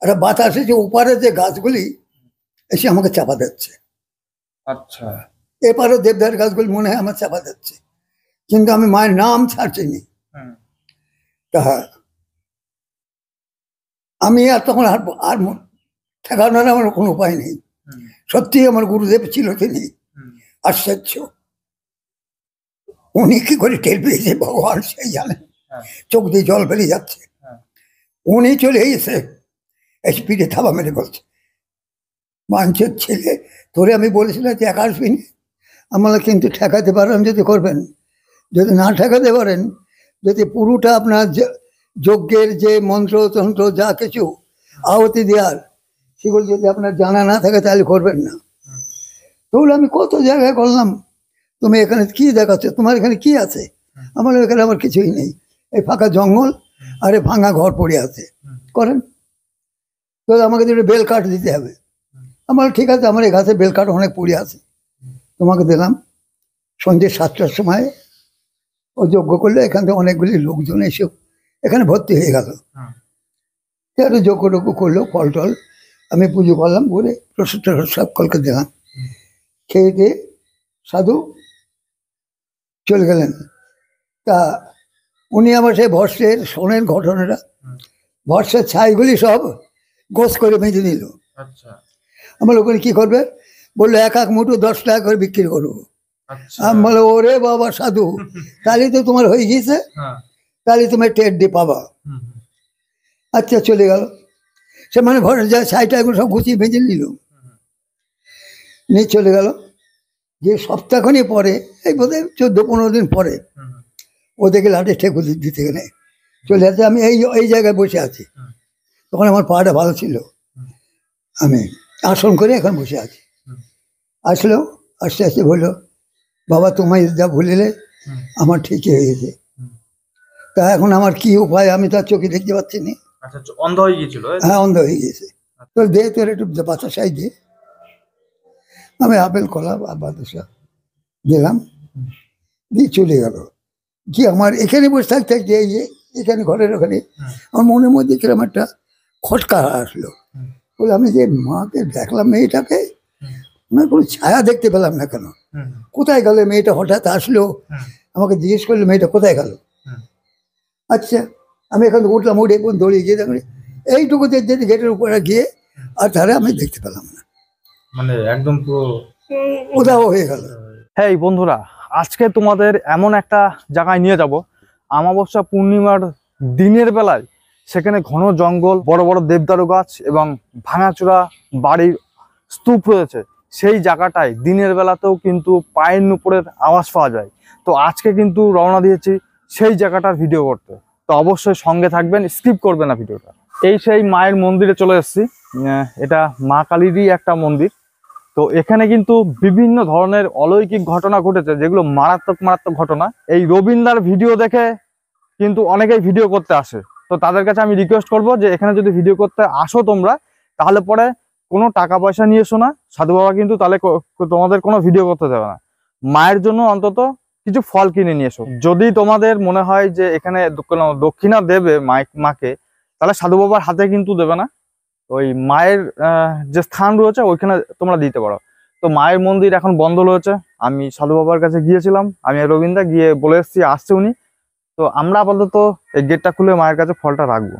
একটা বাতাস এসে ওপারে যে গাছগুলি এসে আমাকে চাপা দিচ্ছে। আচ্ছা, এপারে দেবদার গাছগুলি মনে হয় আমার চাপা দিচ্ছে, কিন্তু আমি মায়ের নাম ছাড়ছিনি। তা আমি আর তখন আর ঠেকানোর আমার কোনো উপায় নেই। সত্যি আমার গুরুদেব ছিল তিনি, আশ্চর্য। উনি কি করে টের পেয়েছে ভগবান সেই জানেন, চোখ দিয়ে জল বেরিয়ে যাচ্ছে। উনি চলে এসে পিঠে থাবা মেরে বলছে, মানুষের ছেলে, তোরে আমি বলেছিলাম যে একা আসবি না, আমরা কিন্তু ঠেকাতে পারেন যদি করবেন, যদি না ঠেকাতে পারেন, যদি পুরোটা আপনার যজ্ঞের যে মন্ত্রতন্ত্র যা কিছু আহতি দেওয়ার সেগুলো যদি আপনার জানা না থাকে তাহলে করবেন না। তাহলে আমি কত জায়গায় করলাম, তুমি এখানে কি দেখাচ্ছ, তোমার এখানে কি আছে? আমার এখানে আমার কিছুই নেই, এই ফাঁকা জঙ্গল আর এই ভাঙা ঘর পড়ে আছে, করেন। তো আমাকে যদি বেল কাঠ দিতে হবে। আমার ঠিক আছে, আমার এই গাছে বেল কাঠ অনেক পড়ে আছে, তোমাকে দিলাম। সন্ধ্যে 7টার সময় ও যজ্ঞ করলে এখান থেকে অনেকগুলি লোকজন এসে এখানে ভর্তি হয়ে গেল। একটু যজ্ঞ টজ্ঞ করলো, ফল টল আমি পুজো করলাম, করে প্রসাদ সব কলকে দিলাম। খেয়ে দিয়ে সাধু চলে গেলেন। তা উনি আমার সেই ভস্যের শোনেন ঘটনাটা, ভস্যের ছাইগুলি সব গোছ করে মেজে নিল। আমার ওখানে কি করবে বললো, এক মুঠো 10 টাকা করে বিক্রি করবো। আমি বলো, ওরে বাবা সাধু, তাহলে তো তোমার হয়ে গিয়েছে, তাহলে তুমি টের দিয়ে পাবা। আচ্ছা, চলে গেল। সে মানে ভস্যের যায় ছাইটা এগুলো সব গুছিয়ে ভেজে নিল, নিয়ে চলে গেল। যে সপ্তাহখানি পরে, এই বোধহয় 14-15 দিন পরে, ওদেরকে লাঠি ঠেকু দিতে গেলে চলে আসছে। আমি এই জায়গায় বসে আছি, তখন আমার পাটা ভালো ছিল, আমি আসন করে এখন বসে আছি। আসলো, আস্তে আস্তে বললো, বাবা তোমায় যা ভুলিলে আমার ঠিকই হয়ে গেছে। তা এখন আমার কি উপায়, আমি তো আর চোখে দেখতে পাচ্ছি না। অন্ধ হয়ে গিয়েছিল? হ্যাঁ, অন্ধ হয়ে গেছে। তোর দে, তোর একটু বাচ্চা সাই দে। আমি আপেল কলা আর বাতাসা দিলাম, দিয়ে চলে গেল। কি আমার এখানে বসে থাকতে থাকতে এই যে এখানে ঘরের ওখানে আমার মনের মধ্যে কিরকম একটা খটকা আসলো। বলে আমি যে মাকে দেখলাম, মেয়েটাকে আমার কোনো ছায়া দেখতে পেলাম না, কেন কোথায় গেল মেয়েটা? হঠাৎ আসলো, আমাকে জিজ্ঞেস করলো মেয়েটা কোথায় গেল। আচ্ছা, আমি এখন উঠলাম, উঠে কোন দৌড়িয়ে গিয়ে দেখি এইটুকুতে যদি গেটের উপরে গিয়ে, আর তাহলে আমি দেখতে পেলাম না, মানে একদম পুরো উধাও হয়ে গেল। হ্যাঁ বন্ধুরা, আজকে তোমাদের এমন একটা জায়গায় নিয়ে যাব, অমাবস্যা পূর্ণিমার দিনের বেলায় সেখানে ঘন জঙ্গল, বড় বড় দেবদারু গাছ এবং ভাঙাচোরা বাড়ির স্তূপ রয়েছে। সেই জায়গাটায় দিনের বেলাতেও কিন্তু পায়ের নুপুরের আওয়াজ পাওয়া যায়। তো আজকে কিন্তু রওনা দিয়েছি সেই জায়গাটার ভিডিও করতে, তো অবশ্যই সঙ্গে থাকবেন, স্কিপ করবেন না ভিডিওটা। এই সেই মায়ের মন্দিরে চলে এসেছি। এটা মা কালীরই একটা মন্দির। তো এখানে কিন্তু বিভিন্ন ধরনের অলৌকিক ঘটনা ঘটেছে, যেগুলো মারাত্মক মারাত্মক ঘটনা। এই রবীন্দ্রার ভিডিও দেখে কিন্তু অনেকেই ভিডিও করতে আসে। তো তাদের কাছে আমি রিকোয়েস্ট করব যে এখানে যদি ভিডিও করতে আসো তোমরা, তাহলে পরে কোনো টাকা পয়সা নিয়ে এসো না। সাধু বাবা কিন্তু তাহলে তোমাদের কোনো ভিডিও করতে দেবে না। মায়ের জন্য অন্তত কিছু ফল কিনে নিয়ে এসো। যদি তোমাদের মনে হয় যে এখানে দক্ষিণা দেবে মাকে, তাহলে সাধু বাবার হাতে কিন্তু দেবে না, ওই মায়ের যে স্থান রয়েছে ওইখানে তোমরা দিতে পারো। তো মায়ের মন্দির এখন বন্ধ রয়েছে। আমি সাধু বাবার কাছে গিয়েছিলাম, আমি রবীন্দ্র গিয়ে বলে এসেছি, আসছে উনি। তো আমরা আপাতত এই গেটটা খুলে মায়ের কাছে ফলটা রাখবো।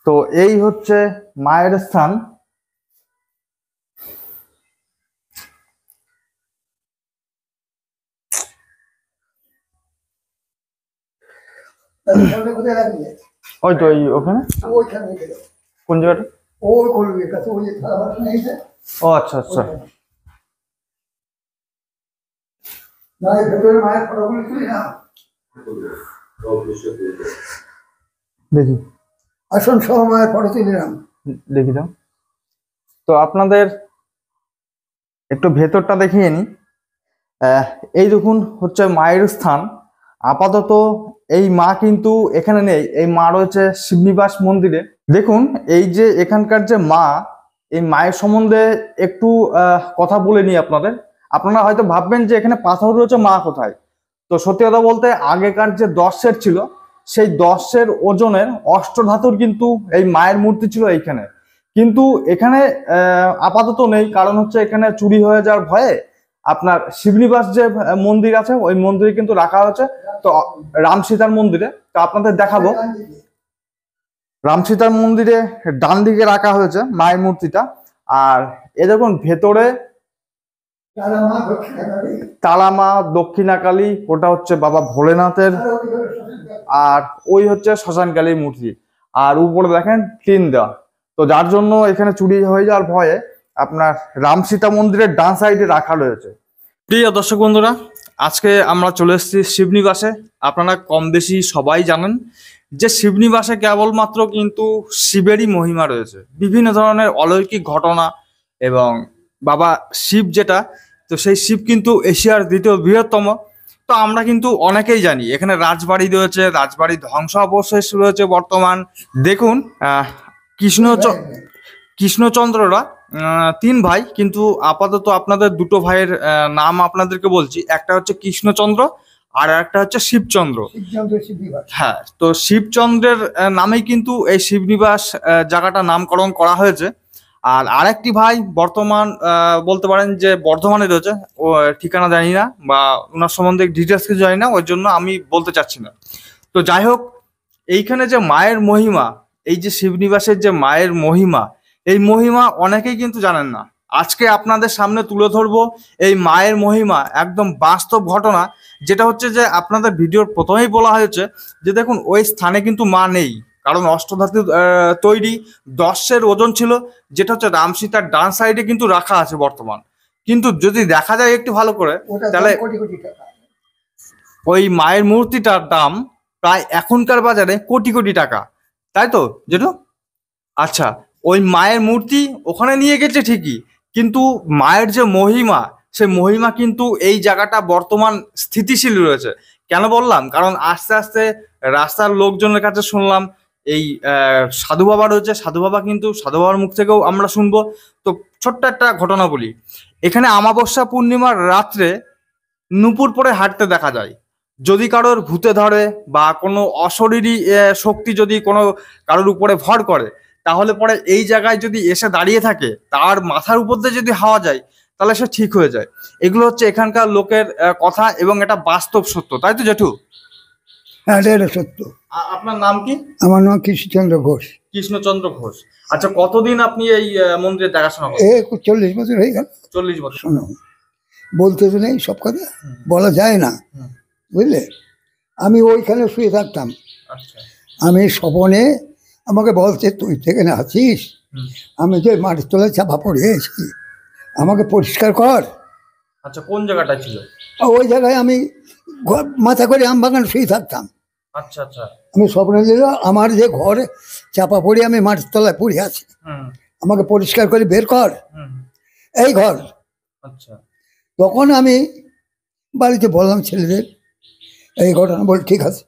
তো এই হচ্ছে মায়ের স্থান। ওই তো ওখানে কোন জায়গাটা? ও আচ্ছা আচ্ছা, দেখি আসুন সব মায়ের ফটো তুলে নিলাম, দেখি দাও। তো আপনাদের একটু ভেতরটা দেখিয়ে নি। এই দেখুন হচ্ছে মায়ের স্থান। আপাতত এই মা কিন্তু এখানে নেই, এই মা রয়েছে শিবনিবাস মন্দিরে। দেখুন এই যে এখানকার যে মা, এই মায়ের সম্বন্ধে একটু কথা বলে নিই আপনাদের। আপনারা হয়তো ভাববেন যে এখানে পাথর রয়েছে, মা কোথায়। তো সত্যি কথা বলতে আগেকার যে 10 সের ছিল, সেই 10 সের ওজনের অষ্টধাতুর কিন্তু এই মায়ের মূর্তি ছিল এইখানে। কিন্তু এখানে আপাতত নেই, কারণ হচ্ছে এখানে চুরি হয়ে যাওয়ার ভয়ে আপনার শিবনিবাস যে মন্দির আছে ওই মন্দিরে কিন্তু রাখা হয়েছে। তো রাম সীতার মন্দিরে, তো আপনাদের দেখাবো। রাম সীতার মন্দিরে ডান দিকে রাখা হয়েছে মায়ের মূর্তিটা। আর এ দেখুন ভেতরে তালামা, দক্ষিণাকালী, ওটা হচ্ছে বাবা ভোলেনাথের, আর ওই হচ্ছে শ্মশানকালীর মূর্তি। আর উপরে দেখেন টিন দেওয়া। তো যার জন্য এখানে চুরি হয়ে যাওয়ার ভয়ে আপনার রাম সীতা মন্দিরের ডান সাইডে রাখা রয়েছে। প্রিয় দর্শক বন্ধুরা, আজকে আমরা চলে এসেছি শিবনিবাসে। আপনারা কম বেশি সবাই জানেন যে শিবনিবাসে কেবলমাত্র কিন্তু শিবেরই মহিমা রয়েছে, বিভিন্ন ধরনের অলৌকিক ঘটনা। এবং বাবা শিব যেটা, তো সেই শিব কিন্তু এশিয়ার দ্বিতীয় বৃহত্তম। তো আমরা কিন্তু অনেকেই জানি এখানে রাজবাড়ি রয়েছে, রাজবাড়ি ধ্বংসাবশেষ রয়েছে বর্তমান। দেখুন কৃষ্ণচন্দ্ররা 3 ভাই, কিন্তু আপাতত আপনাদের 2টো ভাইয়ের নাম আপনাদেরকে বলছি। একটা হচ্ছে কৃষ্ণচন্দ্র আর একটা হচ্ছে শিবচন্দ্র। হ্যাঁ, তো শিবচন্দ্রের নামেই কিন্তু এই শিবনিবাস জায়গাটা নামকরণ করা হয়েছে। আর আরেকটি ভাই বর্তমান বলতে পারেন যে বর্ধমানে রয়েছে, ও ঠিকানা জানি না বা ওনার সম্বন্ধে ডিটেলস কিছু জানি না, ওই জন্য আমি বলতে চাচ্ছি না। তো যাই হোক, এইখানে যে মায়ের মহিমা, এই যে শিবনিবাসের যে মায়ের মহিমা, এই মহিমা অনেকেই কিন্তু জানেন না। আজকে আপনাদের সামনে তুলে ধরবো এই মায়ের মহিমা, একদম বাস্তব ঘটনা। যেটা হচ্ছে যে আপনাদের ভিডিওর প্রথমেই বলা হয়েছে যে দেখুন ওই স্থানে কিন্তু মা নেই, কারণ অষ্টধাতু তৈরি 10 সের ওজন ছিল, যেটা হচ্ছে রাম সীতার ডান সাইডে কিন্তু রাখা আছে বর্তমান। কিন্তু যদি দেখা যায় একটু ভালো করে, তাহলে ওই মায়ের মূর্তিটার দাম প্রায় এখনকার বাজারে কোটি কোটি টাকা, তাই তো জেঠু? আচ্ছা, ওই মায়ের মূর্তি ওখানে নিয়ে গেছে ঠিকই, কিন্তু মায়ের যে মহিমা, সে মহিমা কিন্তু এই জায়গাটা বর্তমান স্থিতিশীল রয়েছে। কেন বললাম? কারণ আস্তে আস্তে রাস্তার লোকজনের কাছে শুনলাম এই সাধু বাবা রয়েছে, সাধু বাবা কিন্তু সাধু বাবার মুখ থেকেও আমরা শুনবো। তো ছোট্ট একটা ঘটনা বলি। এখানে অমাবস্যা পূর্ণিমার রাত্রে নুপুর পরে হাঁটতে দেখা যায়। যদি কারোর ভূতে ধরে বা কোনো অশরীরী শক্তি যদি কোনো কারোর উপরে ভর করে, তাহলে পরে এই জায়গায় যদি এসে দাঁড়িয়ে থাকে, তার মাথার উপর দিয়ে যদি হাওয়া যায়, তাহলে সে ঠিক হয়ে যায়। এগুলো হচ্ছে এখানকার লোকের কথা, এবং এটা বাস্তব সত্য, তাই তো জেঠু? হ্যাঁ, এটা সত্য। আপনার নাম কি? আমার নাম কৃষ্ণচন্দ্র ঘোষ। কৃষ্ণচন্দ্র ঘোষ। আচ্ছা, কতদিন আপনি এই মন্দিরে দেখাশোনা করেন? 40 বছর হয়ে গেল। 40 বছর। শোনো, বলতে তো নেই, সব কথা বলা যায় না, বুঝলে। আমি ওইখানে শুয়ে থাকতাম। আচ্ছা। আমি স্বপনে আমাকে বলছে, তুই সেখানে আছিস, আমি যে মাটির তলায় চাপা পড়েছি, আমাকে পরিষ্কার কর। আচ্ছা, কোন জায়গাটা ছিল? ওই জায়গায় আমি মাথা করে আম বাগান শুয়ে থাকতাম। আচ্ছা আচ্ছা। আমি স্বপ্নে দিল আমার যে ঘরে চাপা পড়ে আমি মাটির তলায় পড়ে আছি, আমাকে পরিষ্কার করে বের কর, এই ঘর। আচ্ছা। তখন আমি বাড়িতে বললাম ছেলেদের এই ঘটনা, বল ঠিক আছে।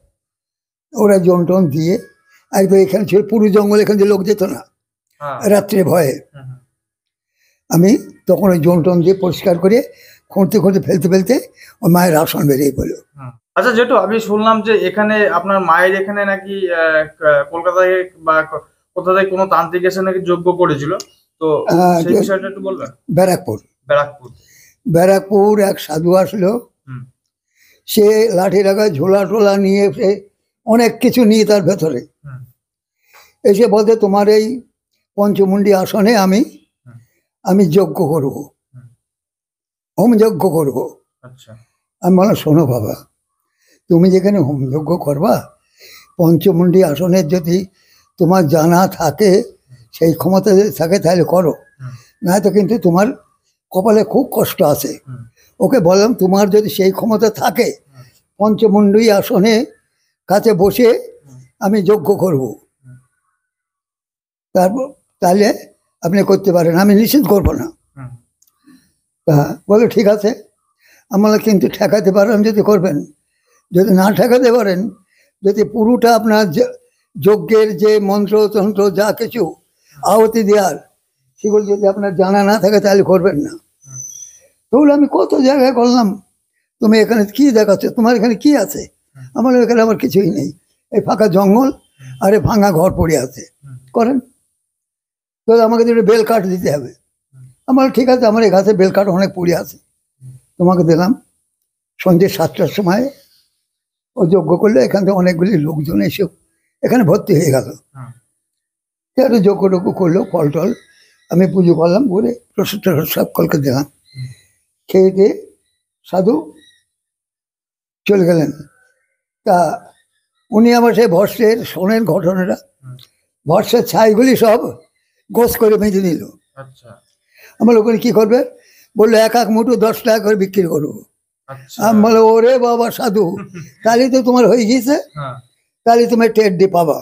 ওরা জন টন দিয়ে, একবার এখানে ছিল পুরো জঙ্গল, এখানে যে লোক যেত না রাত্রে ভয়ে, আমি তখন ওই জন টন দিয়ে পরিষ্কার করে খুঁড়তে খুঁড়তে ফেলতে ফেলতে ওই মায়ের আসন বেরিয়ে পড়লো। আচ্ছা জেঠু, আমি শুনলাম যে এখানে আপনার মায়ের এখানে নাকি কলকাতায় বা কোথা থেকে কোনো তান্ত্রিক এসে নাকি যজ্ঞ করেছিল, তো সেই বিষয়টা একটু বলবেন? ব্যারাকপুর এক সাধু আসলো, সে লাঠি লাগা ঝোলা টোলা নিয়ে এসে অনেক কিছু নিয়ে তার ভেতরে এসে বলতে, তোমার এই পঞ্চমুণ্ডী আসনে আমি যজ্ঞ করব, হোম যজ্ঞ করব। আমি বললাম, শোনো বাবা, তুমি যেখানে হোমযজ্ঞ করবা, পঞ্চমুণ্ডী আসনের যদি তোমার জানা থাকে, সেই ক্ষমতা যদি থাকে, তাহলে করো, নয়তো কিন্তু তোমার কপালে খুব কষ্ট আছে। ওকে বললাম, তোমার যদি সেই ক্ষমতা থাকে, পঞ্চমুণ্ডী আসনে কাছে বসে আমি যজ্ঞ করব, তারপর তাহলে আপনি করতে পারেন, আমি নিষেধ করবো না। বলে ঠিক আছে। আমরা কিন্তু ঠেকাতে পারলাম যদি করবেন, যদি না ঠেকাতে পারেন, যদি পুরোটা আপনার যজ্ঞের যে মন্ত্রতন্ত্র যা কিছু আহতি দেওয়ার সেগুলো যদি আপনার জানা না থাকে তাহলে করবেন না। তাহলে আমি কত জায়গায় করলাম, তুমি এখানে কি দেখাচ্ছ, তোমার এখানে কি আছে? আমার এখানে আমার কিছুই নেই, এই ফাঁকা জঙ্গল আর এই ভাঙা ঘর পড়ে আছে, করেন। তো আমাকে দুটো বেল কাঠ দিতে হবে। আমার ঠিক আছে, আমার এই গাছে বেল কাঠ অনেক পড়ে আছে, তোমাকে দিলাম। সন্ধ্যে 7টার সময় ও যজ্ঞ করলে এখান থেকে অনেকগুলি লোকজন এসে এখানে ভর্তি হয়ে গেল। একটু যজ্ঞ টজ্ঞ করলো, ফল টল আমি পুজো করলাম, করে প্রসাদ সব কলকে দিলাম। খেয়ে দিয়ে সাধু চলে গেলেন। তা উনি আবার সেই ভস্যের শোনেন ঘটনাটা, ভস্যের ছাইগুলি সব গোছ করে বেঁধে নিল। আমার ওখানে কি করবে বললো, এক এক মুঠো 10 টাকা করে বিক্রি করবো। আমি বলো, ওরে বাবা সাধু, তাহলে তো তোমার হয়ে গিয়েছে, তাহলে তুমি টের দিয়ে পাবা।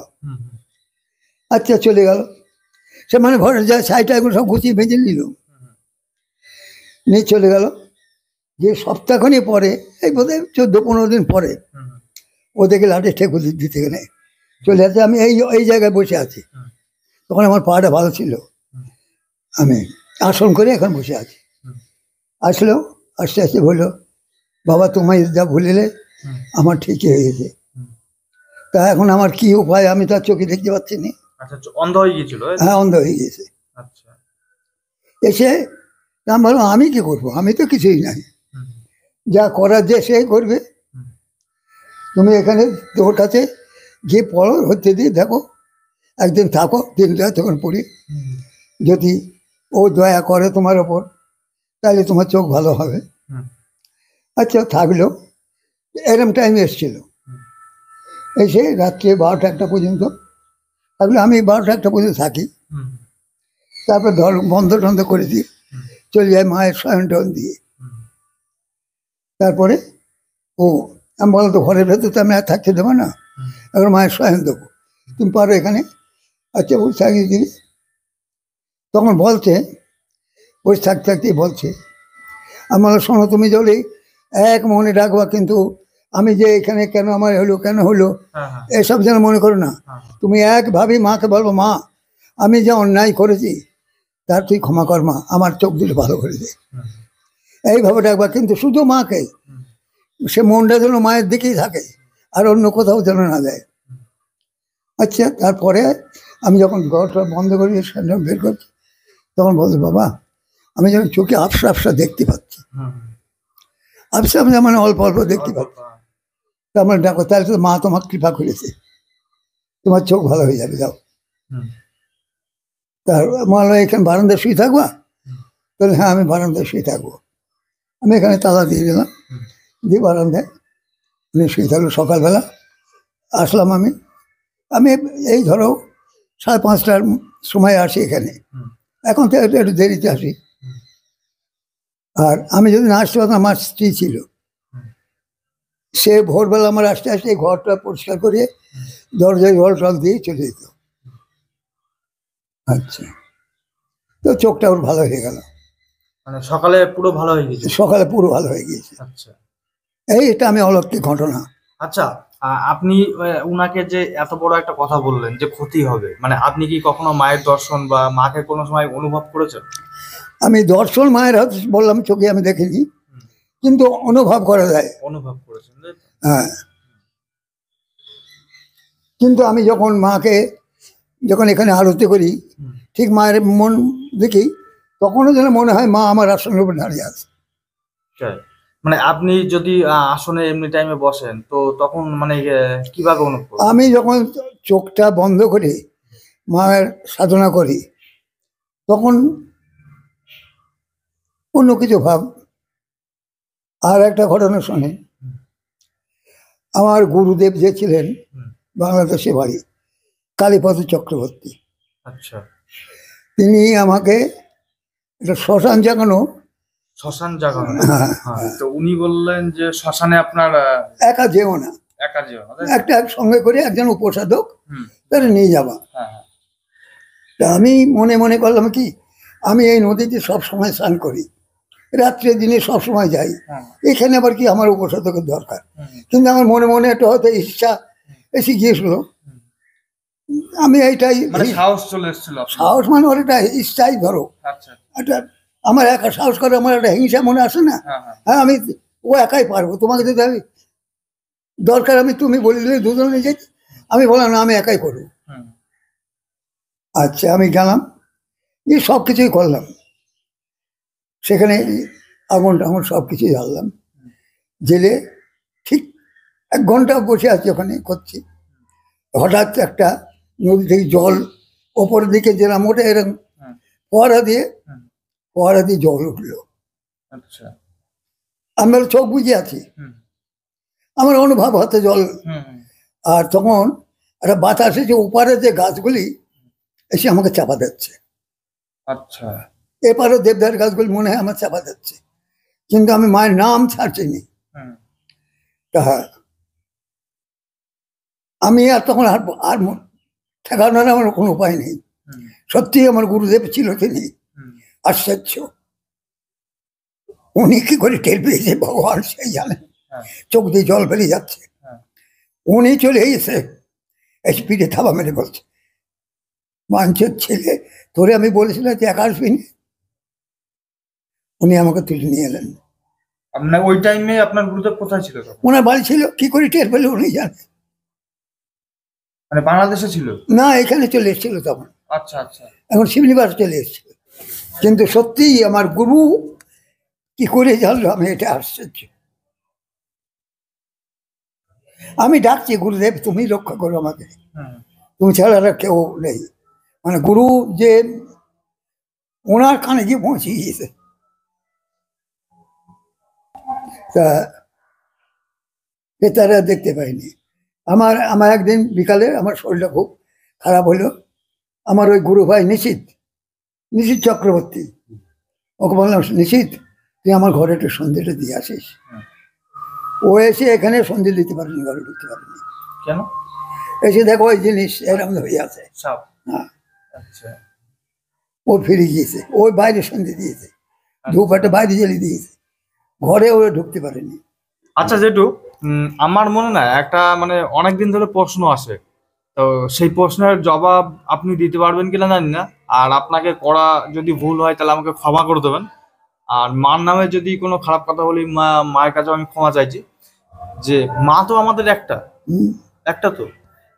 আচ্ছা, চলে গেল। সে মানে ঘরে যা ছাইটা এগুলো সব গুছিয়ে বেঁধে নিল, নিয়ে চলে গেল। যে সপ্তাহখানি পরে, এই বোধহয় 14-15 দিন পরে, ও দেখে লাঠি ঠেকুর দিতে গেলে চলে আসে। আমি এই জায়গায় বসে আছি, তখন আমার পাটা ভালো ছিল, আমি আসন করে এখন বসে আছি। আসলো, আস্তে আস্তে বললো, বাবা তোমায় যা ভুলিলে আমার ঠিকই হয়েছে। তা এখন আমার কি উপায়, আমি তো আর চোখে দেখতে পাচ্ছি না। অন্ধ হয়ে গিয়েছিল? হ্যাঁ, অন্ধ হয়ে গিয়েছে। এসে আমি বললাম, আমি কি করবো, আমি তো কিছুই নাই, যা করার যে সে করবে। তুমি এখানে তোর কাছে গিয়ে পড়ো, হচ্ছে দিয়ে দেখো, একদিন থাকো, 3 রাত তখন পড়ি, যদি ও দয়া করে তোমার ওপর তাহলে তোমার চোখ ভালো হবে। আচ্ছা, থাকলো। এরম টাইম এসছিল, এসে রাত্রে 12টা-1টা পর্যন্ত থাকলো। আমি 12টা-1টা পর্যন্ত থাকি, তারপর বন্ধ টন্ধ করে দিই, চলে যায় মায়ের শয়ন টয়ন দিয়ে। তারপরে ও আমি বলো, তো ঘরের ভেতর তো আমি আর থাকতে দেবো না, এখন মায়ের শয়ন দেবো, তুমি পারো এখানে। আচ্ছা, বসে থাকিয়ে দিবি। তখন বলছে, বসে থাকতে থাকতেই বলছে, আমি বলো, শোনো, তুমি যদি এক মনে রাখবা, কিন্তু আমি যে এখানে কেন আমার হলো, কেন হলো, এসব যেন মনে করো না। তুমি একভাবে মাকে বলবো, মা আমি যে অন্যায় করেছি তার তুই ক্ষমা কর মা, আমার চোখ দুটো ভালো করে দে, এইভাবে ডাকবা। কিন্তু শুধু মাকে, সে মনটা যেন মায়ের দিকেই থাকে, আর অন্য কোথাও যেন না যায়। আচ্ছা, তারপরে আমি যখন ঘরটা বন্ধ করি, বের করছি, তখন বলছে, বাবা আমি যেন চোখে আফসা আফসা দেখতে পাচ্ছি। আফসা আফসা মানে অল্প অল্প দেখতে পাচ্ছি। তার মানে ডাকো, তাহলে তো মা তোমার কৃপা করেছে, তোমার চোখ ভালো হয়ে যাবে, যাও। তার মনে হয় এখানে বারান্দায় শুয়ে থাকবা? তাহলে হ্যাঁ, আমি বারান্দায় শুয়ে থাকবো। আমি এখানে তালা দিয়ে দিলাম, দিয়ে বারান্দায় উনি শুয়ে থাকলো। সকালবেলা আসলাম আমি এই ধরো 5:30টার সময় আসি এখানে, এখন তো একটু দেরিতে আসি। আর আমি যদি না আসতে পারতাম, আমার স্ত্রী ছিল, সে ভোরবেলা আমার আসতে আসতে ঘরটা পরিষ্কার করে দরজায় জল টল দিয়ে চলে যেত। আচ্ছা, তো চোখটা ওর ভালো হয়ে গেল, মানে সকালে পুরো ভালো হয়ে গিয়েছে? সকালে পুরো ভালো হয়ে গিয়েছে। আচ্ছা, এটা আমি অলৌকিক ঘটনা। আচ্ছা, আপনি উনাকে যে এত বড় একটা কথা বললেন যে ক্ষতি হবে, মানে আপনি কি কখনো মায়ের দর্শন বা মাকে কোনো সময় অনুভব করেছেন? আমি দর্শন মায়ের হাত বললাম, চোখে আমি দেখিনি, কিন্তু অনুভব করা যায়। অনুভব করেছেন? হ্যাঁ, কিন্তু আমি যখন মাকে যখন এখানে আরতি করি, ঠিক মায়ের মন দেখি, তখনও যেন মনে হয় মা আমার আসনের উপর দাঁড়িয়ে আছে। মানে আপনি যদি আসনে এমনি টাইমে বসেন, তো তখন মানে কিভাবে অনুভব করেন? আমি যখন চোখটা বন্ধ করে মায়ের সাধনা করি, তখন অন্য কিছু ভাব। আর একটা ঘটনা শোনে, আমার গুরুদেব যে ছিলেন, বাংলাদেশে বাড়ি, কালীপদ চক্রবর্তী। আচ্ছা, তিনি আমাকে একটা শ্মশান জাগানো। শ্মশান জাগানো? তো উনি বললেন যে শ্মশানে আপনার একা যেও না, একা যেও না, একটা সঙ্গে করে একজন উপসাধক তারা নিয়ে যাবা। তা আমি মনে মনে করলাম কি, আমি এই নদীতে সব সময় স্নান করি, রাত্রে দিনে সবসময় যাই। হ্যাঁ। এখানে আবার কি আমার উপসাধকের দরকার, কিন্তু আমার মনে মনে একটা হয়তো ইচ্ছা এসে গিয়েছিল। আমি এইটাই মানে সাহস চলে এসেছিল সাহস মানে ওর একটা ইচ্ছাই ধরো, আচ্ছা একটা আমার একা সাহস করে আমার একটা হিংসা মনে আসে না। হ্যাঁ আমি ও একাই পারবো, তোমাকে যদি আমি দরকার আমি তুমি বলে দিলে দুজনে যেতে, আমি বললাম না আমি একাই করবো। আচ্ছা আমি গেলাম, এই সব কিছুই করলাম, সেখানে আগুন টাগুন সব কিছুই জ্বাললাম, জেলে ঠিক 1 ঘন্টা বসে আছি ওখানে করছি। হঠাৎ একটা নদী থেকে জল ওপরের দিকে যেরকম ওঠে এরকম ফোয়ারা দিয়ে জল উঠলো। আচ্ছা আমি চোখ বুঝে আছি, আমার অনুভব হতে জল। আর তখন একটা বাতাস এসে ওপারে যে গাছগুলি এসে আমাকে চাপা দিচ্ছে। আচ্ছা এপারে দেবদার গাছগুলি মনে হয় আমার চাপা দিচ্ছে, কিন্তু আমি মায়ের নাম ছাড়ছিনি। তা আমি আর তখন আর ঠেকানোর আমার কোনো উপায় নেই। সত্যি আমার গুরুদেব ছিল তিনি আশ্চর্য, উনি কি করে টের পেয়েছে ভগবান সেই জানেন, চোখ দিয়ে জল বেরিয়ে যাচ্ছে। উনি চলে এসে পিঠে থাবা মেরে বলছে, মাঞ্চের ছেলে তোরে আমি বলেছিলাম যে একা আসবি না। উনি আমাকে তুলে নিয়ে এলেন। আপনার ওই টাইমে আপনার গুরুদেব কোথায় ছিল? ওনার বাড়ি ছিল, কি করে টের পেলে উনি জানেন। মানে বাংলাদেশে ছিল না, এখানে চলে এসেছিল তখন। আচ্ছা আচ্ছা, এখন শিবনিবাস চলে এসেছিল। কিন্তু সত্যিই আমার গুরু কি করে জানলো আমি এটা আশ্চর্য। আমি ডাকছি গুরুদেব তুমি রক্ষা করো আমাকে, তুমি ছাড়া আর কেউ নেই। মানে গুরু যে ওনার কানে গিয়ে পৌঁছে গিয়েছে। তা তারা দেখতে পাইনি। আমার একদিন বিকালে আমার শরীরটা খুব খারাপ হলো। আমার ওই গুরু ভাই নিশিত চক্রবর্তী, ওকে বললাম নিশিত তুই আমার ঘরে একটু সন্ধ্যেটা দিয়ে আসিস। ও এসে এখানে সন্ধে দিতে পারেনি, ঘরে ঢুকতে পারেনি। কেন? এসে দেখো ওই জিনিস এরকম হয়ে আছে। হ্যাঁ, ও ফিরে গিয়েছে, ওই বাইরে সন্ধে দিয়েছে, ধূপ একটা বাইরে জ্বালিয়ে দিয়েছে, ঘরে ও ঢুকতে পারেনি। আচ্ছা জেঠু, আমার মনে না একটা মানে অনেকদিন ধরে প্রশ্ন আসে, তো সেই প্রশ্নের জবাব আপনি দিতে পারবেন কিনা জানি না, আর আপনাকে করা যদি ভুল হয় তাহলে আমাকে ক্ষমা করে দেবেন। আর মার নামে যদি কোনো খারাপ কথা বলি মায়ের কাছে আমি ক্ষমা চাইছি। যে মা তো আমাদের একটা তো,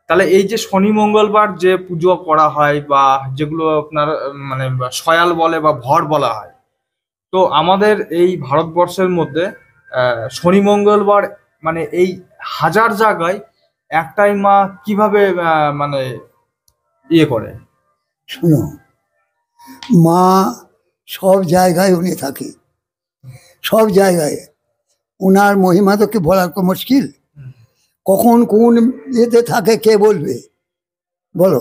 তাহলে এই যে শনি মঙ্গলবার যে পুজো করা হয় বা যেগুলো আপনার মানে সয়াল বলে বা ভর বলা হয়, তো আমাদের এই ভারতবর্ষের মধ্যে শনি মঙ্গলবার মানে এই 1000 জায়গায় একটাই মা কিভাবে মানে ইয়ে করে? শোনো, মা সব জায়গায় উনি থাকে, সব জায়গায়। ওনার মহিমা তো কি বলার তো মুশকিল। কখন কোন ইয়েতে থাকে কে বলবে বলো?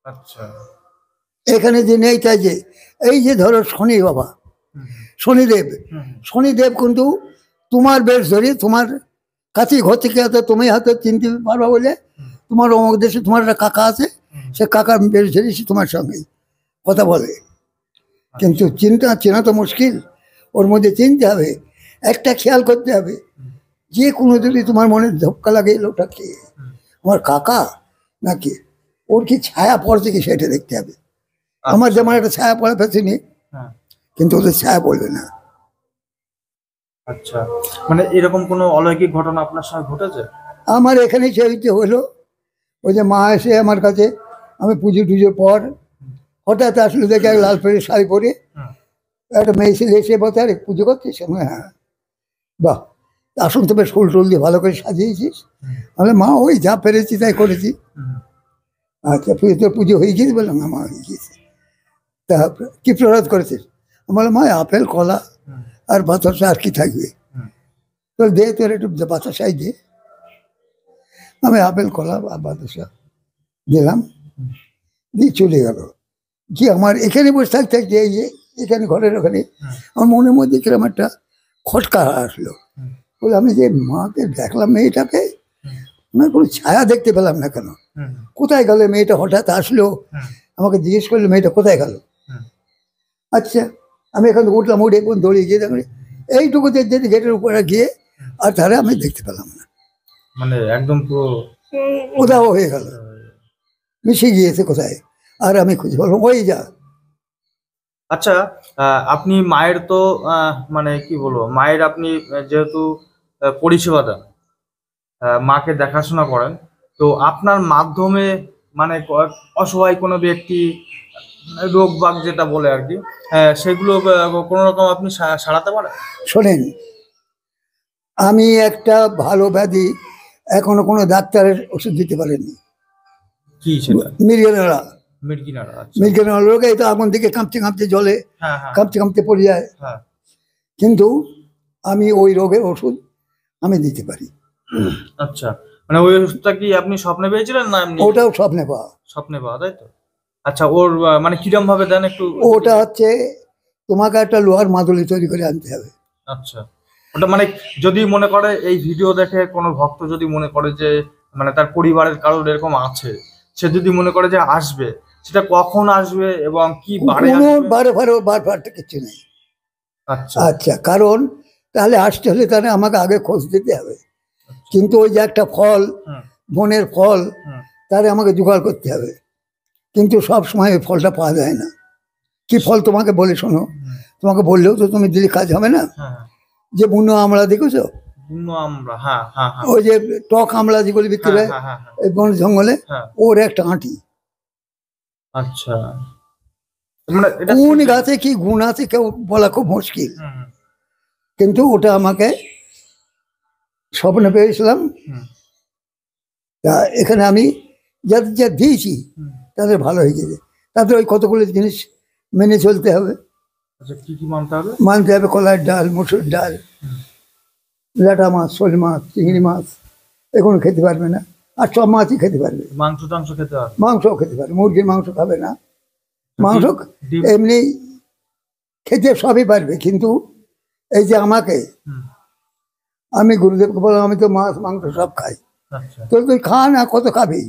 আচ্ছা, এখানে যে নেই তাই যে এই যে ধরো শনি বাবা, শনিদেব কিন্তু তোমার বেশ ধরে তোমার কাছে ঘর থেকে হয়তো তুমি হয়তো চিনতে পারবা বলে তোমার অমুক দেশে তোমার একটা কাকা আছে, সে কাকার বেশ ধরে সে তোমার সঙ্গে কথা বলে। কিন্তু চেনা তো মুশকিল, ওর মধ্যে চিনতে হবে। একটা খেয়াল করতে হবে, যে কোনো যদি তোমার মনে ধক্কা লাগে লোকটা কে, আমার কাকা নাকি ওর কি ছায়া পড়ছে কি সেটা দেখতে হবে। আমার যেমন একটা ছায়া পড়ে ফেসেনি, কিন্তু ওদের ছায়া পড়বে না। আচ্ছা, মানে এরকম কোনো অলৌকিক ঘটনা আপনার সঙ্গে ঘটেছে? আমার এখানে সেইতে হলো, ওই যে মা এসে আমার কাছে, আমি পুজোর পর হঠাৎ আসলে দেখে এক লাল পেড়ে শাড়ি পরে একটা মেয়ে ছেলে এসে বলতে আরে পুজো করছিস? হ্যাঁ। বাহ, আসুন তো বেশ ফুল টুল দিয়ে ভালো করে সাজিয়েছিস। আমি মা ওই যা পেরেছি তাই করেছি। আচ্ছা তোর পুজো হয়ে গিয়েছে? বললাম মা হয়ে গিয়েছে। তা কি প্রসাদ করেছিস? আমার মা আপেল কলা আর বাতাসা আর কি থাকবে, তোর দে তোর একটু বাতাসাই দে। আমি আপেল কলা আর বাতাসা দিলাম, দিয়ে চলে গেল। কি আমার এখানে বসে থাকতে থাকতে এই যে এখানে ঘরের ওখানে আমার মনের মধ্যে কিরকম একটা খটকা আসলো। বলে আমি যে মাকে দেখলাম মেয়েটাকে, আমার কোনো ছায়া দেখতে পেলাম না কেন, কোথায় গেল মেয়েটা? হঠাৎ আসলো, আমাকে জিজ্ঞেস করলো মেয়েটা কোথায় গেল। আচ্ছা আমি এখান থেকে উঠলাম, উঠে কোন দৌড়ে গিয়ে দেখি এইটুকু যদি গেটের উপরে গিয়ে আর তাহলে আমি দেখতে পেলাম না, মানে একদম পুরো উধাও হয়ে গেল, মিশে গিয়েছে কোথায়, আর আমি খুঁজে বললাম ওই যা। আচ্ছা, আপনি মায়ের তো মানে কি বলবো, মায়ের আপনি যেহেতু পরিষেবা দেন, মাকে দেখাশোনা করেন, তো আপনার মাধ্যমে মানে অসহায় কোনো ব্যক্তি রোগ বাগ যেটা বলে আর কি, সেগুলো কোনো রকম আপনি সারাতে পারেন? শোনেন, আমি একটা ভালো ব্যাধি এখনো কোনো ডাক্তারের ওষুধ দিতে পারেনি। কি সেটা? মির্গেনারা। আচ্ছা। মির্গেনারা রোগে তো আগুন দিকে কাঁপতে কাঁপতে জলে কাঁপতে কাঁপতে পড়ে যায়, কিন্তু আমি ওই রোগের ওষুধ আমি দিতে পারি। আচ্ছা, মানে ওই ওষুধটা কি আপনি স্বপ্নে পেয়েছিলেন না এমনি? ওটাও স্বপ্নে পাওয়া। স্বপ্নে পাওয়া, তাই তো? আচ্ছা, ওর মানে কিরম ভাবে দেন একটু? ওটা হচ্ছে তোমাকে একটা লোহার মাদুলি তৈরি করে আনতে হবে। আচ্ছা, ওটা মানে যদি মনে করে এই ভিডিও দেখে কোনো ভক্ত যদি মনে করে যে মানে তার পরিবারের কারোর এরকম আছে, সে যদি মনে করে যে আসবে, সেটা কখন আসবে এবং কি বারে কোনো আসবে? বারে কিছু নেই। আচ্ছা আচ্ছা, কারণ তাহলে আসতে হলে তাহলে আমাকে আগে খোঁজ দিতে হবে, কিন্তু ওই যে একটা ফল, বনের ফল, তাহলে আমাকে জোগাড় করতে হবে, কিন্তু সব সময় ওই ফলটা পাওয়া যায় না। কি ফল তোমাকে বলে শোনো, তোমাকে বললেও তো তুমি দিলে কাজ হবে না। যে বুনো আমলা দেখেছো? বুনো আমলা, ওই যে টক আমলা যেগুলি বিক্রি হয় এই বন জঙ্গলে, ওর একটা আঁটি। আচ্ছা, কোন গাছে কি গুণ আছে কেউ বলা খুব মুশকিল, কিন্তু ওটা আমাকে স্বপ্নে পেয়েছিলাম। তা এখানে আমি যাদের যা দিয়েছি তাদের ভালো হয়ে গেছে, তাদের ওই কতগুলো জিনিস মেনে চলতে হবে। কি কি মানতে হবে? মানতে হবে কলার ডাল, মুসুর ডাল, ল্যাটা মাছ, শোল মাছ, চিংড়ি মাছ এগুলো খেতে পারবে না, আর সব মাছই খেতে পারবে। মাংস টাংস খেতে পারবে? মাংসও খেতে পারবে, মুরগির মাংস খাবে না, মাংস এমনি খেতে সবই পারবে, কিন্তু এই যে আমাকে, আমি গুরুদেবকে বললাম আমি তো মাছ মাংস সব খাই, তো তুই খা না, কত খাবি,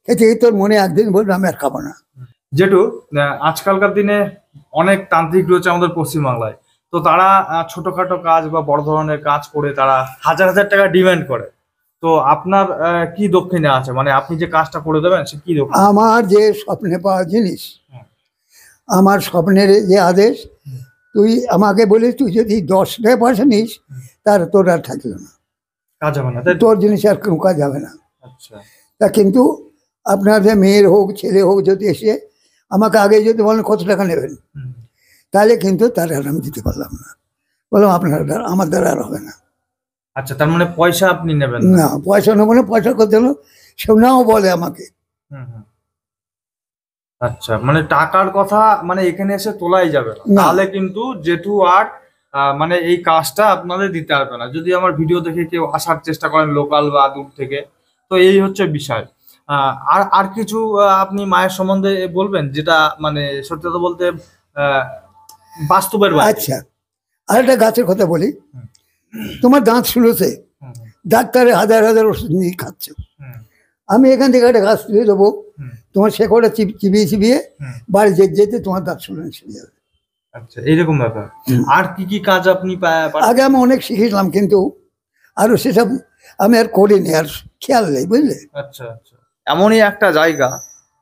খেতে তোর মনে একদিন বলবে আমি আর খাবো না। যেটু আজকালকার দিনে অনেক তান্ত্রিক রয়েছে আমাদের পশ্চিমবাংলায়, তো তারা ছোটখাটো কাজ বা বড় ধরনের কাজ করে তারা হাজার হাজার টাকা ডিমান্ড করে, তো আপনার কি দক্ষিণে আছে, মানে আপনি যে কাজটা করে দেবেন সে কি দক্ষিণ? আমার যে স্বপ্নে পাওয়া জিনিস, আমার স্বপ্নের যে আদেশ, তুই আমাকে বলিস তুই যদি 10 টাকা পয়সা নিস তার তোর আর থাকলো না, কাজ হবে না, তোর জিনিস আর কোনো কাজ হবে না। আচ্ছা, তা কিন্তু আপনার যে মেয়ের হোক ছেলে হোক যদি এসে আমাকে আগে যদি বলেন কত টাকা নেবেন, তাহলে কিন্তু তার আর আমি দিতে পারলাম না, বললাম আপনার আমার দ্বারা আর হবে না। আচ্ছা, তার মানে পয়সা আপনি নেবেন না? পয়সা নেবো না, পয়সা করতে হলো সেও নাও বলে আমাকে। আচ্ছা, মানে টাকার কথা মানে এখানে এসে তোলাই যাবে না, তাহলে কিন্তু জেঠু আর মানে এই কাজটা আপনাদের দিতে পারবে না, যদি আমার ভিডিও দেখে কেউ আসার চেষ্টা করেন লোকাল বা দূর থেকে। তো এই হচ্ছে বিষয়। আর আর কিছু আপনি মায়ের সম্বন্ধে বলবেন যেটা মানে সত্যি কথা বলতে বাস্তবের বাইরে? আচ্ছা, আর একটা গাছের কথা বলি, তোমার দাঁত শুলোছে, ডাক্তারে হাজার হাজার ওষুধ নিয়ে খাচ্ছ, আমি এখান থেকে একটা গাছ তুলে দেবো, তোমার শেকড়টা চিবিয়ে চিবিয়ে বাড়ি যেতে যেতে তোমার দাঁত শুলে ছিঁড়ে যাবে। আচ্ছা, এইরকম ব্যাপার। আর কি কি কাজ আপনি আগে আমি অনেক শিখেছিলাম, কিন্তু আরো সেসব আমি আর করিনি, আর খেয়াল নেই, বুঝলে। আচ্ছা আচ্ছা, এমনই একটা জায়গা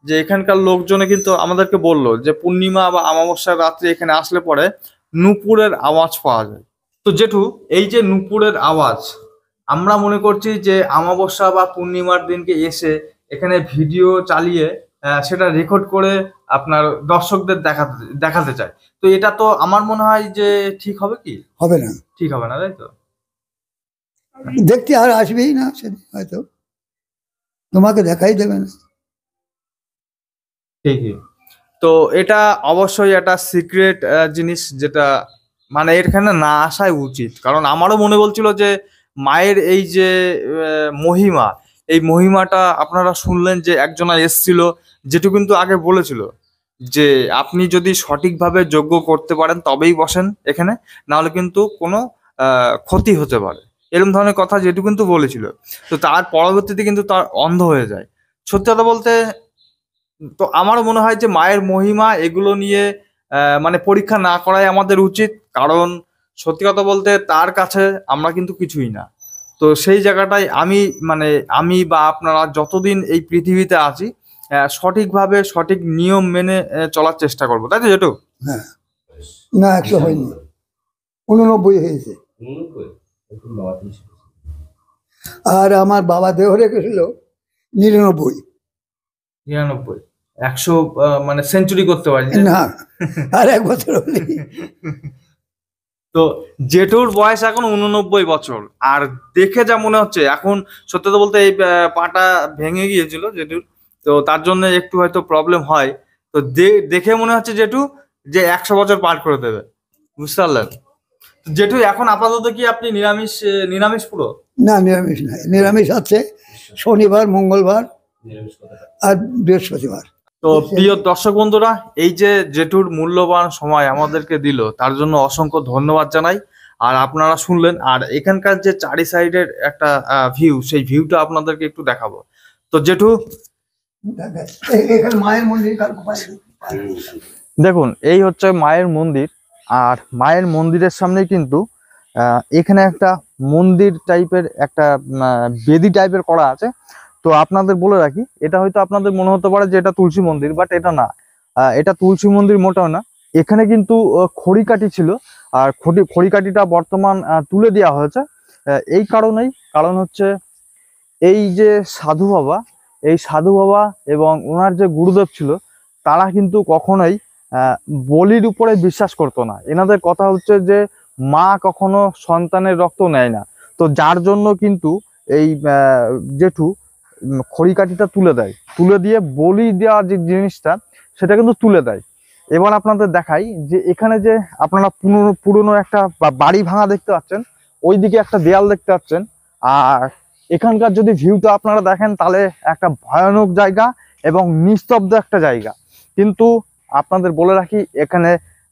যে এখানকার লোকজনে কিন্তু আমাদেরকে বললো যে পূর্ণিমা বা অমাবস্যার রাত্রে এখানে আসলে পরে নূপুরের আওয়াজ পাওয়া যায়। তো জেঠু, এই যে নূপুরের আওয়াজ, আমরা মনে করছি যে অমাবস্যা বা পূর্ণিমার দিনকে এসে এখানে ভিডিও চালিয়ে সেটা রেকর্ড করে আপনার দর্শকদের দেখাতে চায়, তো এটা তো আমার মনে হয় যে ঠিক হবে কি? হবে না, ঠিক হবে না, তাই তো? দেখতে আর আসবেই না সেদিন, হয়তো তোমাকে দেখাই দেবে না। ঠিকই তো, এটা অবশ্যই একটা সিক্রেট জিনিস, যেটা মানে এখানে না আসাই উচিত, কারণ আমারও মনে বলছিল যে মায়ের এই যে মহিমা, এই মহিমাটা আপনারা শুনলেন যে একজনা এসছিল, যেটু কিন্তু আগে বলেছিল যে আপনি যদি সঠিকভাবে যজ্ঞ করতে পারেন তবেই বসেন এখানে, নাহলে কিন্তু কোনো ক্ষতি হতে পারে, এরকম ধরনের কথা যেটু কিন্তু বলেছিল। তো তার পরবর্তীতে কিন্তু তার অন্ধ হয়ে যায়। সত্যি কথা বলতে তো আমারও মনে হয় যে মায়ের মহিমা এগুলো নিয়ে মানে পরীক্ষা না করাই আমাদের উচিত, কারণ সত্যি কথা বলতে তার কাছে আমরা কিন্তু কিছুই না। তো সেই জায়গাটায় আমি বা আপনারা যতদিন এই পৃথিবীতে আছি সঠিকভাবে সঠিক নিয়ম মেনে চলার চেষ্টা করবো, তাই তো জেঠু? হ্যাঁ, না 100 হয়নি, 89 হয়েছে। আর আমার বাবা দেহ রেখেছিল 99। 99, 100 মানে সেঞ্চুরি করতে পারি না, আর 1 বছর হলে। তো জেঠুর বয়স এখন 89 বছর, আর দেখে যা মনে হচ্ছে এখন, সত্যি তো বলতে এই পাটা ভেঙে গিয়েছিল জেঠুর, তো তার জন্য একটু হয়তো প্রবলেম হয়। তো দেখে মনে হচ্ছে জেঠু যে 100 বছর পার করে দেবে, বুঝতে পারলেন? জেঠু এখন আপাতত কি আপনি নিরামিষ পুরো? না, নিরামিষ নাই, নিরামিষ আছে শনিবার, মঙ্গলবার আর বৃহস্পতিবার। তো প্রিয় দর্শক বন্ধুরা, এই যে জেঠুর মূল্যবান সময় আমাদেরকে দিল, তার জন্য অসংখ্য ধন্যবাদ জানাই। আর আপনারা শুনলেন, আর এখানকার যে চারি সাইডের একটা ভিউ, সেই ভিউটা আপনাদেরকে একটু দেখাবো। তো জেঠু মায়ের মন্দির, দেখুন এই হচ্ছে মায়ের মন্দির, আর মায়ের মন্দিরের সামনে কিন্তু এখানে একটা মন্দির টাইপের একটা বেদি টাইপের করা আছে। তো আপনাদের বলে রাখি, এটা হয়তো আপনাদের মনে হতে পারে যে এটা তুলসী মন্দির, বাট এটা না, এটা তুলসী মন্দির মোটেও না। এখানে কিন্তু খড়িকাঠি ছিল, আর খড়িকাঠিটা বর্তমান তুলে দেওয়া হয়েছে। এই কারণ হচ্ছে এই যে সাধু বাবা এবং ওনার যে গুরুদেব ছিল, তারা কিন্তু কখনোই বলির উপরে বিশ্বাস করতো না। এনাদের কথা হচ্ছে যে মা কখনো সন্তানের রক্ত নেয় না। তো যার জন্য কিন্তু এই জেঠু খড়িকাঠিটা তুলে দিয়ে বলি দেওয়া যে জিনিসটা, সেটা কিন্তু তুলে দেয়। এবার আপনাদের দেখাই যে এখানে যে আপনারা পুরনো একটা বাড়ি ভাঙা দেখতে পাচ্ছেন, ওইদিকে একটা দেয়াল দেখতে পাচ্ছেন। আর এখানকার যদি ভিউটা আপনারা দেখেন, তাহলে একটা ভয়ানক জায়গা এবং নিস্তব্ধ একটা জায়গা। কিন্তু আপনাদের বলে রাখি, এখানে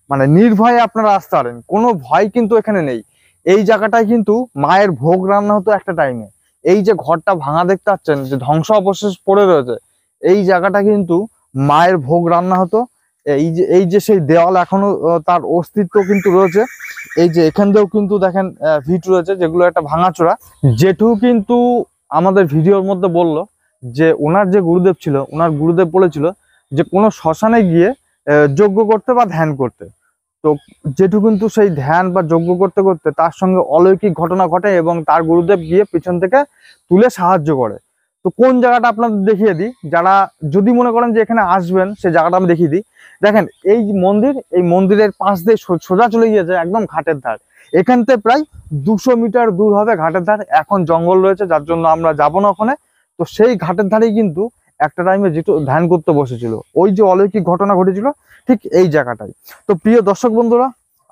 মানে নির্ভয়ে আপনারা আসতে পারেন, কোনো ভয় কিন্তু এখানে নেই। এই জায়গাটায় কিন্তু মায়ের ভোগ রান্না হতো একটা টাইমে। এই যে ঘরটা ভাঙা দেখতে পাচ্ছেন, যে ধ্বংস অবশেষ পড়ে রয়েছে, এই জায়গাটা কিন্তু মায়ের ভোগ রান্না হতো। এই যে সেই দেওয়াল এখনো তার অস্তিত্ব কিন্তু রয়েছে। এই যে এখান দিয়েও কিন্তু দেখেন ভিট রয়েছে, যেগুলো একটা ভাঙাচোরা। জেঠু কিন্তু আমাদের ভিডিওর মধ্যে বলল যে ওনার যে গুরুদেব ছিল, ওনার গুরুদেব বলেছিল যে কোনো শ্মশানে গিয়ে যজ্ঞ করতে বা ধ্যান করতে। তো জেঠু কিন্তু সেই ধ্যান বা যজ্ঞ করতে করতে তার সঙ্গে অলৌকিক ঘটনা ঘটে, এবং তার গুরুদেব গিয়ে পিছন থেকে তুলে সাহায্য করে। তো কোন জায়গাটা আপনাদের দেখিয়ে দিই, যারা যদি মনে করেন যে এখানে আসবেন, সেই জায়গাটা আমি দেখিয়ে দিই। দেখেন এই মন্দিরের পাশ দিয়ে সোজা চলে গিয়েছে একদম ঘাটের ধার। এখান থেকে প্রায় 200 মিটার দূর হবে ঘাটের ধার। এখন জঙ্গল রয়েছে, যার জন্য আমরা যাব না ওখানে। তো সেই ঘাটের ধারেই কিন্তু একটা টাইমে যেটু ধ্যান করতে বসেছিল, ওই যে অলৌকিক ঘটনা ঘটেছিল ঠিক এই জায়গাটাই। তো প্রিয় দর্শক বন্ধুরা,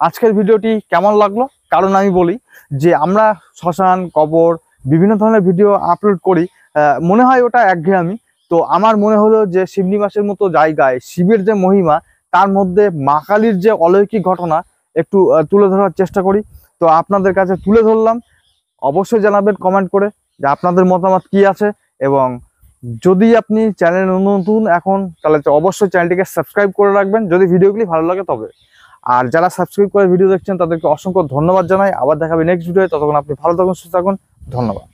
আজকের ভিডিওটি কেমন লাগলো? কারণ আমি বলি যে আমরা শ্মশান, কবর, বিভিন্ন ধরনের ভিডিও আপলোড করি, মনে হয় ওটা একঘেয়েমি। তো আমার মনে হলো যে শিবনিবাসের মতো জায়গায় শিবের যে মহিমা, তার মধ্যে মা কালীর যে অলৌকিক ঘটনা একটু তুলে ধরার চেষ্টা করি। তো আপনাদের কাছে তুলে ধরলাম। অবশ্যই জানাবেন কমেন্ট করে যে আপনাদের মতামত কি আছে, এবং যদি আপনি চ্যানেল নতুন এখন, তাহলে অবশ্যই চ্যানেলটিকে সাবস্ক্রাইব করে রাখবেন যদি ভিডিওগুলি ভালো লাগে তবে। আর যারা সাবস্ক্রাইব করে ভিডিও দেখছেন, তাদেরকে অসংখ্য ধন্যবাদ জানাই। আবার দেখাবে নেক্সট ভিডিও। ততক্ষণ আপনি ভালো থাকুন, সুস্থ থাকুন। ধন্যবাদ।